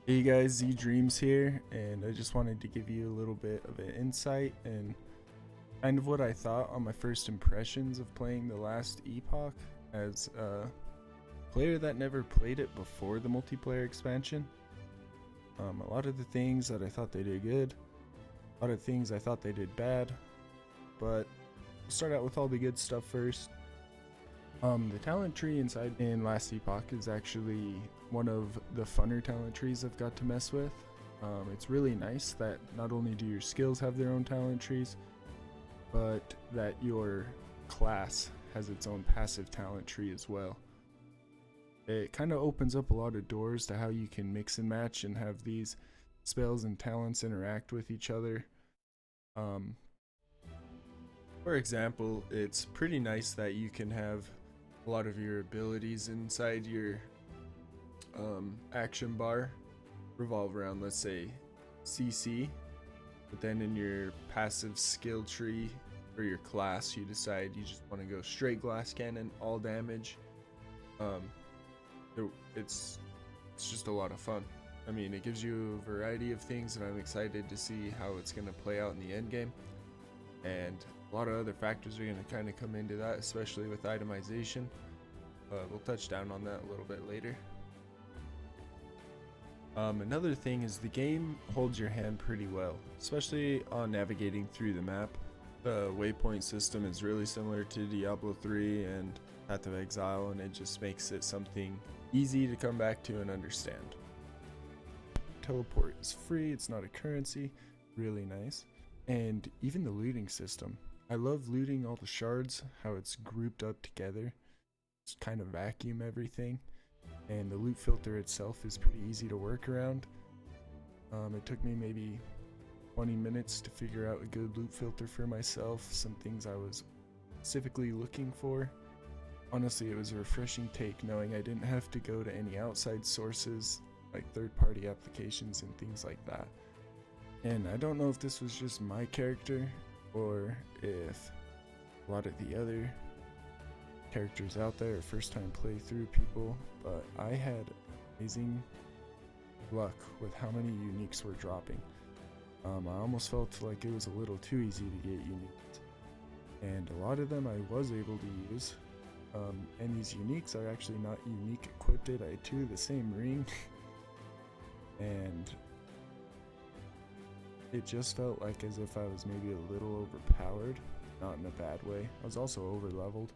Hey guys, Z Dreams here, and I just wanted to give you a little bit of an insight and kind of what I thought on my first impressions of playing The Last Epoch as a player that never played it before the multiplayer expansion. A lot of the things that I thought they did good, a lot of things I thought they did bad, but we'll start out with all the good stuff first. The talent tree inside in Last Epoch is actually one of the funner talent trees I've got to mess with. It's really nice that not only do your skills have their own talent trees, but that your class has its own passive talent tree as well. It kind of opens up a lot of doors to how you can mix and match and have these spells and talents interact with each other. For example, it's pretty nice that you can have a lot of your abilities inside your action bar revolve around, let's say, CC, but then in your passive skill tree for your class you decide you just want to go straight glass cannon, all damage. It's just a lot of fun. I mean, it gives you a variety of things, and I'm excited to see how it's going to play out in the end game. And a lot of other factors are going to kind of come into that, especially with itemization. We'll touch down on that a little bit later. Another thing is the game holds your hand pretty well, especially on navigating through the map. The waypoint system is really similar to Diablo 3 and Path of Exile, and it just makes it something easy to come back to and understand. Teleport is free, it's not a currency, really nice. And even the looting system. I love looting all the shards, how it's grouped up together. Just kind of vacuum everything. And the loot filter itself is pretty easy to work around. It took me maybe 20 minutes to figure out a good loot filter for myself, some things I was specifically looking for. Honestly, it was a refreshing take knowing I didn't have to go to any outside sources like third-party applications and things like that. And I don't know if this was just my character or if a lot of the other characters out there are first-time playthrough people, but I had amazing luck with how many uniques were dropping. I almost felt like it was a little too easy to get uniques, and a lot of them I was able to use. And these uniques are actually not unique equipped. I had two of the same ring, and it just felt like as if I was maybe a little overpowered, not in a bad way. I was also over leveled.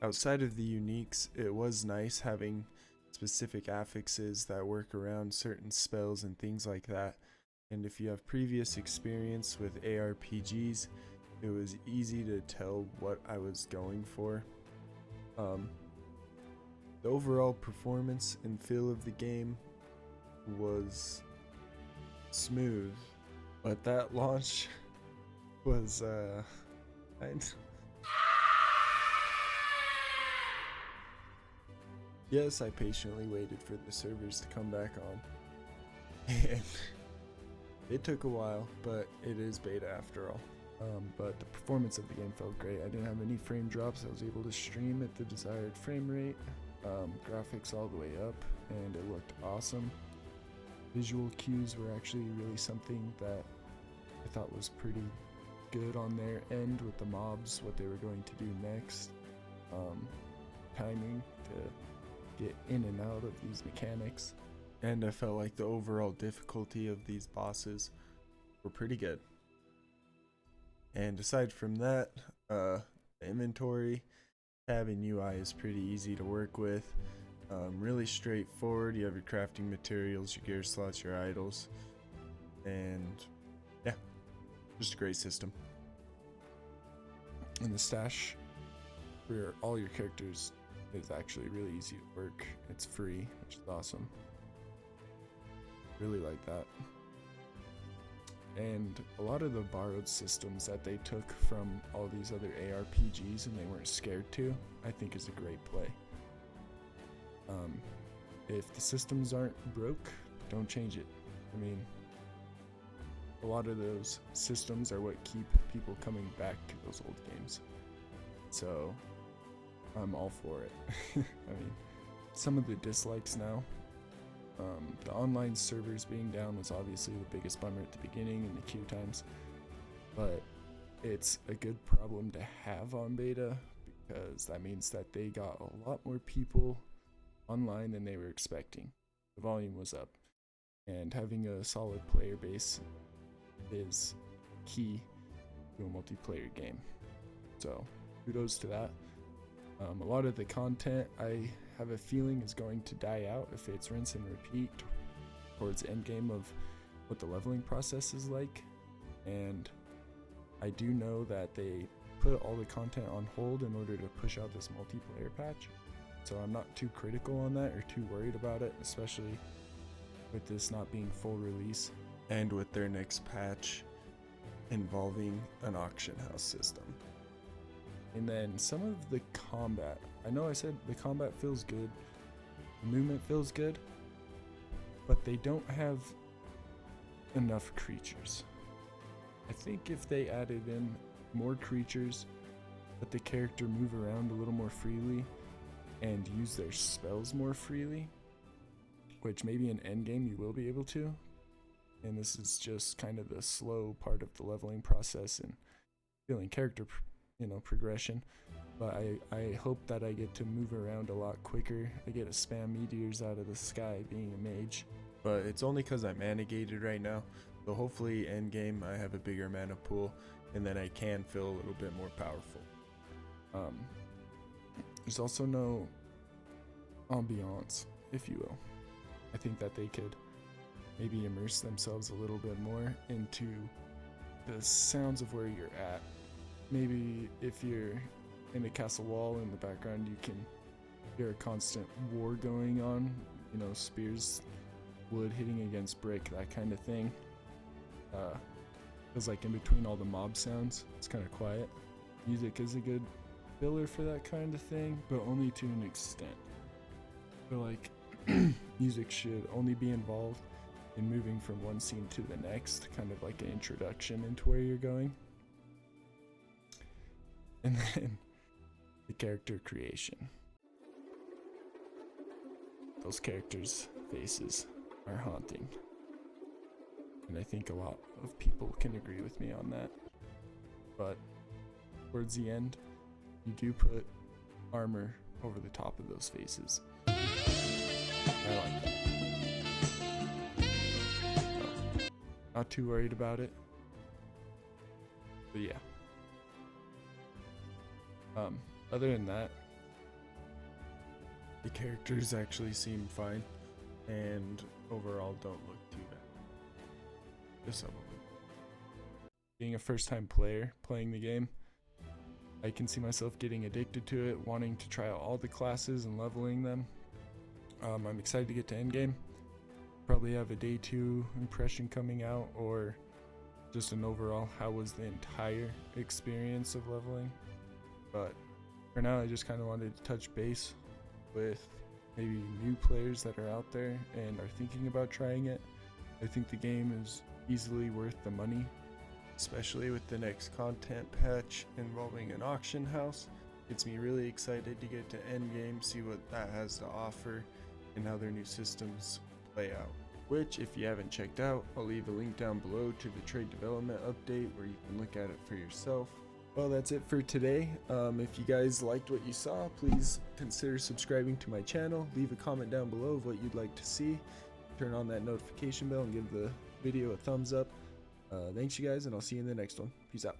Outside of the uniques, it was nice having specific affixes that work around certain spells and things like that. And if you have previous experience with ARPGs, it was easy to tell what I was going for. The overall performance and feel of the game was smooth, but that launch was yes, I patiently waited for the servers to come back on, and it took a while, but it is beta after all. But the performance of the game felt great. I didn't have any frame drops. I was able to stream at the desired frame rate, graphics all the way up, and it looked awesome. Visual cues were actually really something that I thought was pretty good on their end with the mobs, what they were going to do next, timing to get in and out of these mechanics, and I felt like the overall difficulty of these bosses were pretty good. And aside from that, the inventory tab in UI is pretty easy to work with. Really straightforward. You have your crafting materials, your gear slots, your idols, and yeah, just a great system. And the stash for all your characters is actually really easy to work. It's free, which is awesome. Really like that. And a lot of the borrowed systems that they took from all these other ARPGs and they weren't scared to, I think is a great play. If the systems aren't broke, don't change it. I mean, a lot of those systems are what keep people coming back to those old games. So I'm all for it. I mean, some of the dislikes now The online servers being down was obviously the biggest bummer at the beginning and the queue times, but it's a good problem to have on beta because that means that they got a lot more people online than they were expecting. The volume was up, and having a solid player base is key to a multiplayer game. So kudos to that. A lot of the content I have a feeling is going to die out if it's rinse and repeat towards the end game of what the leveling process is like. And I do know that they put all the content on hold in order to push out this multiplayer patch. So I'm not too critical on that or too worried about it, especially with this not being full release. And with their next patch involving an auction house system. And then some of the combat. I know I said the combat feels good, the movement feels good, but they don't have enough creatures. I think if they added in more creatures, let the character move around a little more freely and use their spells more freely, which maybe in endgame you will be able to, and this is just kind of the slow part of the leveling process and feeling character progression, but I hope that I get to move around a lot quicker. I get to spam meteors out of the sky being a mage, but it's only because I'm mana gated right now, so hopefully endgame I have a bigger mana pool and then I can feel a little bit more powerful. There's also no ambiance, if you will. I think that they could maybe immerse themselves a little bit more into the sounds of where you're at. Maybe if you're in a castle wall in the background, you can hear a constant war going on, spears, wood hitting against brick, that kind of thing. Feels like in between all the mob sounds, it's kind of quiet. Music is a good filler for that kind of thing, but only to an extent. I feel like music should only be involved in moving from one scene to the next, kind of like an introduction into where you're going. And then the character creation. Those characters' faces are haunting. And I think a lot of people can agree with me on that. But towards the end, you do put armor over the top of those faces. I like that. So, not too worried about it. But yeah. Other than that, the characters actually seem fine and overall don't look too bad. Just some of them. Being a first-time player playing the game, I can see myself getting addicted to it, wanting to try out all the classes and leveling them. I'm excited to get to endgame. Probably have a day 2 impression coming out, or just an overall how was the entire experience of leveling. But for now, I just kind of wanted to touch base with maybe new players that are out there and are thinking about trying it. I think the game is easily worth the money, especially with the next content patch involving an auction house. Gets me really excited to get to endgame, see what that has to offer and how their new systems play out. Which, if you haven't checked out, I'll leave a link down below to the trade development update where you can look at it for yourself. Well, that's it for today. If you guys liked what you saw, please consider subscribing to my channel. Leave a comment down below of what you'd like to see. Turn on that notification bell and give the video a thumbs up. Thanks you guys, and I'll see you in the next one. Peace out.